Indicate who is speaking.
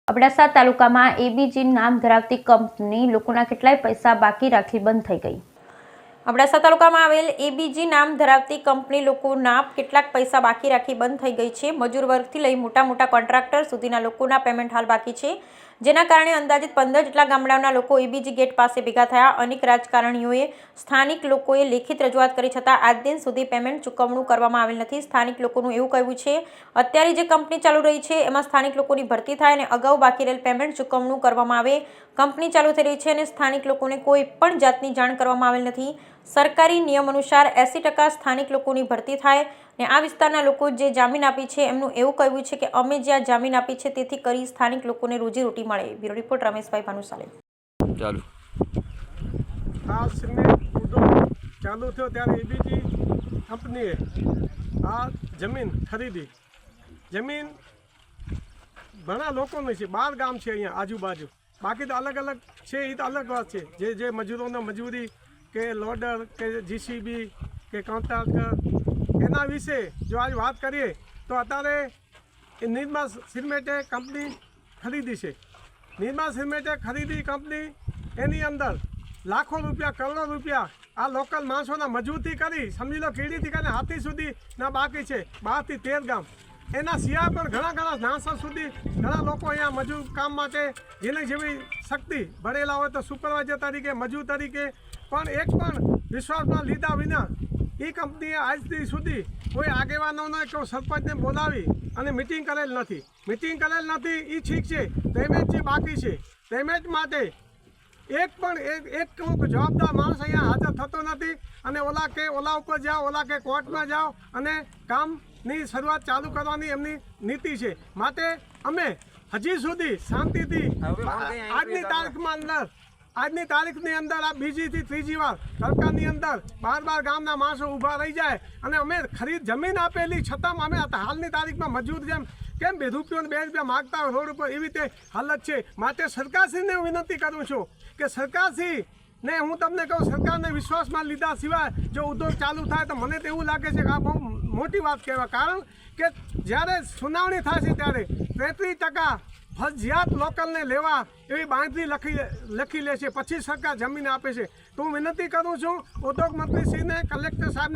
Speaker 1: અબડાસા તાલુકામાં એબીજી નામ ધરાવતી કંપની લોકોના કેટલાય પૈસા બાકી રાખી બંધ થઈ ગઈ। અબડાસા તાલુકામાં આવેલ એબીજી નામ ધરાવતી કંપની લોકોના કેટલાક પૈસા બાકી રાખી બંધ થઈ ગઈ છે। મજૂર વર્ગથી લઈ મોટા કોન્ટ્રાક્ટર સુધીના લોકોના પેમેન્ટ હાલ બાકી છે, જેના કારણે અંદાજિત 15 જેટલા ગામડાઓના લોકો એબીજી ગેટ પાસે ભેગા થયા। અનેક રાજકારણીઓએ સ્થાનિક લોકોએ લેખિત રજૂઆત કરી છતાં આજ દિન સુધી પેમેન્ટ ચૂકવણું કરવામાં આવેલ નથી। સ્થાનિક લોકોનું એવું કહેવું છે અત્યારે જે કંપની ચાલુ રહી છે એમાં સ્થાનિક લોકોની ભરતી થાય અને અગાઉ બાકી રહેલ પેમેન્ટ ચૂકવણું કરવામાં આવે। કંપની ચાલુ થઈ રહી છે અને સ્થાનિક લોકોને કોઈ પણ જાતની જાણ કરવામાં આવેલ નથી। સરકારી નિયમ અનુસાર 80% સ્થાનિક લોકોની ભરતી થાય અને આ વિસ્તારના લોકો જે જમીન આપી છે એમનું એવું કહેવું છે કે અમે જ્યાં જમીન આપી છે તેથી કરી સ્થાનિક લોકોને રોજીરોટી મળે। Bureau report Rameshbhai Bhanushali.
Speaker 2: ચાલુ
Speaker 3: આ સિમેન્ટ ઉદ્યોગ ચાલુ થયો ત્યારે એબીજી કંપનીએ આ જમીન ખરીદી। જમીન ઘણા લોકોની છે, 12 ગામ છે અહીંયા આજુબાજુ, બાકી તો અલગ અલગ છે, એ તો અલગ વાત છે। જે મજૂરોને મજૂરી કે લોડર કે જીસીબી કે કોન્ટ્રાક્ટર એના વિશે જો આજ વાત કરીએ તો અત્યારે નિર્મા સિમેન્ટે કંપની ખરીદી છે। નિર્મા સિમેન્ટે ખરીદી કંપની એની અંદર લાખો રૂપિયા કરોડો રૂપિયા આ લોકલ માણસોના મજૂરથી કરી, સમજી લો કીડીથી કરીને હાથી સુધીના બાકી છે, 12 થી 13 ગામ। એના સિવાય પણ ઘણા નાસર સુધી ઘણા લોકો અહીંયા મજૂર કામ માટે જેને જેવી શક્તિ ભરેલા હોય તો સુપરવાઇઝર તરીકે, મજૂર તરીકે પણ એક પણ વિશ્વાસમાં લીધા વિના એ કંપનીએ આજ સુધી કોઈ આગેવાનોને કે સરપંચને બોલાવી અને મિટિંગ કરેલ નથી। મિટિંગ કરેલ નથી એ ઠીક છે, પેમેન્ટ જે બાકી છે પેમેન્ટ માટે એક જવાબદાર માણસ અહીંયા હાજર થતો નથી અને ઓલા ઉપર જાઓ, ઓલા કે કોર્ટમાં જાઓ અને કામની શરૂઆત ચાલુ કરવાની એમની નીતિ છે। માટે અમે હજી સુધી શાંતિથી આજની તારીખની અંદર આ બીજીથી ત્રીજી વાર સરકારની અંદર 12 ગામના માણસો ઊભા રહી જાય અને અમે જમીન આપેલી છતાં અમે હાલની તારીખમાં મજૂર જેમ કેમ 2 રૂપિયા 2 રૂપિયા માગતા હોય રોડ ઉપર, એવી રીતે હાલત છે। માટે સરકારશ્રીને હું વિનંતી કરું છું કે સરકારશ્રીને હું તમને કહું, સરકારને વિશ્વાસમાં લીધા સિવાય જો ઉદ્યોગ ચાલુ થાય તો મને તો એવું લાગે છે કે આ બહુ મોટી વાત કહેવાય। કારણ કે જ્યારે સુનાવણી થાય છે ત્યારે 33% ફરજિયાત લોકલને લેવા એવી બાંયધરી લખી લે છે, પછી સરકાર જમીન આપે છે। તો હું વિનંતી કરું છું ઉદ્યોગ મંત્રીશ્રીને, કલેક્ટર સાહેબને